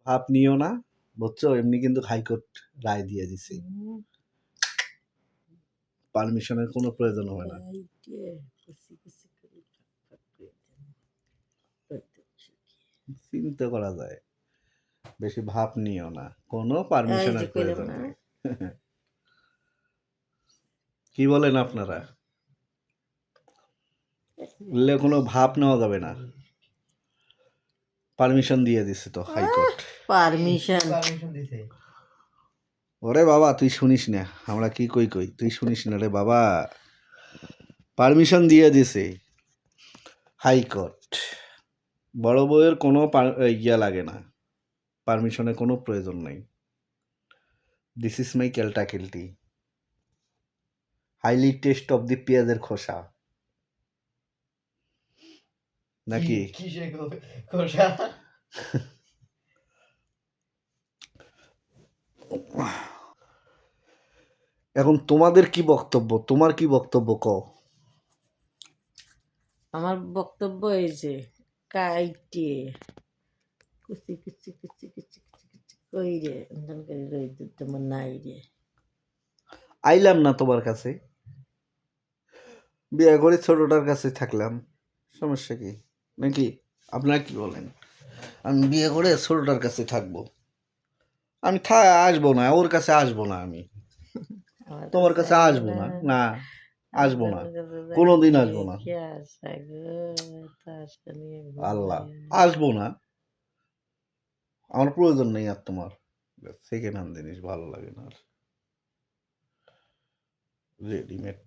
ভাব নিও না, বুঝছো? এমনি কিন্তু হাইকোর্ট রায় দিয়ে দিছে, পারমিশনের কোনো প্রয়োজন হবে না। চিন্তা করা যায়, বেশি ভাব নিও না, কোনো পারমিশনের প্রয়োজন নেই। কি বলেন আপনারা? বললে কোনো ভাব নেওয়া যাবে না, পারমিশন দিয়ে দিছে তো হাইকোর্ট। পারমিশন দিছে। ওরে বাবা তুই শুনিস না, আমরা কি কই কই, তুই শুনিস না রে বাবা, পারমিশন দিয়ে দিছে হাইকোর্ট। বড় বউয়ের কোনো ইয়া লাগে না, পারমিশনের কোনো প্রয়োজন নেই। দিস ইজ মাই কেলটা কেলটি, হাইলি টেস্ট অফ দি পেঁয়াজের খোসা নাকি? কিসে খোসা? এখন তোমাদের কি বক্তব্য, তোমার কি বক্তব্য কও? আমার বক্তব্য এই যে কাইটে কুচি কুচি কুচি কুচি কুচি কুচি কইরে অন্তন করে রই তোমার নাই রে। আইলাম না তোমার কাছে, বিয়ে করে ছোটটার কাছে থাকলাম, সমস্যা কি নাকি? আপনারা কি বলেন? আমি বিয়ে করে ছোটটার কাছে থাকবো, আমি আসবো না ওর কাছে, আসবো না আমি তোমার কাছে, আসবো না, না আসবো না, কোনোদিন আসবো না, আল্লাহ আসবো না, আমার প্রয়োজন নেই আর তোমার সেকেন্ড হ্যান্ড জিনিস ভালো লাগে না আর, রেডিমেড।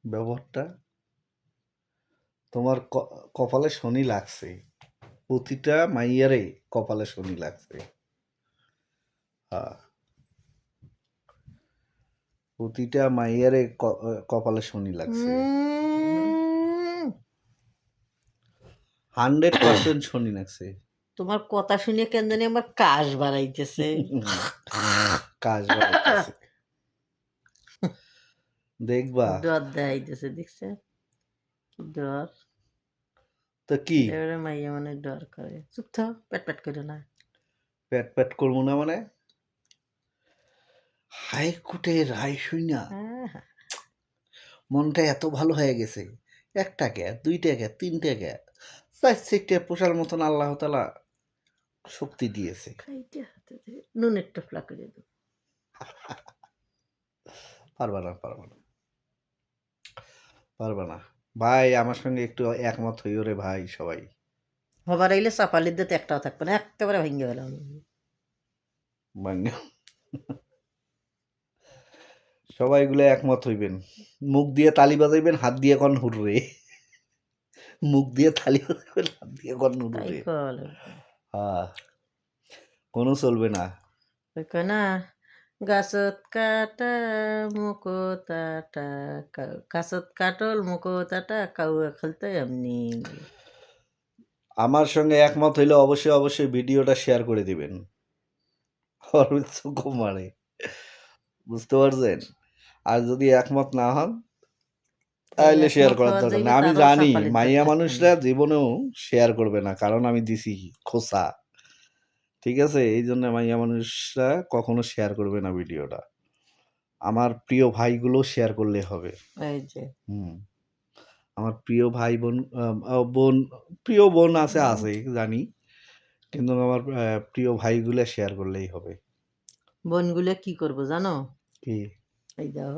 ব্যবহারটা তোমার কপালে শনি লাগছে, প্রতিটা মাইয়ারে কপালে শনি লাগছে। হ্যাঁ, প্রতিটা মাইয়ারে কপালে শনি লাগছে, 100% শনি লাগছে। তোমার কথা শুনে কেন জানি আমার কাশ বাড়াইতেছে। কাজ বাড়াইতেছে, দেখবা ডর দেখাইতেছে, দেখছে কি ডর? তো কি এবারে মাইয়া মানে ডর করে। চুপ থাও, পেট পেট করে না। প্যাট প্যাট করবো না মানে? হাইকোর্টে রায় শুইনা মনটা এত ভালো হয়ে গেছে, 1 টাকা 2 টাকা 3 টাকা 4 পোষার মতন আল্লাহ তাআলা শক্তি দিয়েছে। খাইতে হাতে নুনের টোপলা করে দেব। পারবা না, পারবা না, পারবা না ভাই, আমার সঙ্গে একটু একমত হইও রে ভাই সবাই। হবার আইলে চাপালির দিতে একটাও থাকবে না, একেবারে ভেঙে গেলাম। সবাই গুলো একমত হইবেন, মুখ দিয়ে তালি বাজাইবেন, হাত দিয়ে কন হুররে, মুখ দিয়ে তালি বাজাইবেন, হাত দিয়ে কন তাই হুররে। কল হ্যাঁ, কোনো চলবে না। কয় না, গাছত কাটা মুকোতাটা, গাছত কাটল মুকোতাটা কাউয়া খেলতে এমনি। আমার সঙ্গে একমত হইলে অবশ্যই অবশ্যই ভিডিওটা শেয়ার করে দিবেন। কুমারে বুঝতে পারছেন? আর যদি একমত না হন তাহলে শেয়ার করার দরকার না। আমি জানি মাইয়া মানুষরা জীবনেও শেয়ার করবে না, কারণ আমি দিছি খোসা, ঠিক আছে? এই জন্য মাইয়া মানুষরা কখনো শেয়ার করবে না ভিডিওটা, আমার প্রিয় ভাইগুলো শেয়ার করলে হবে। এই যে আমার প্রিয় ভাই বোন, বোন, প্রিয় বোন আছে জানি, কিন্তু আমার প্রিয় ভাইগুলো শেয়ার করলেই হবে। বোনগুলো কি করবো জানো? কি? এই দাও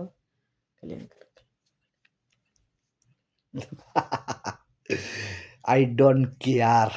I don't care.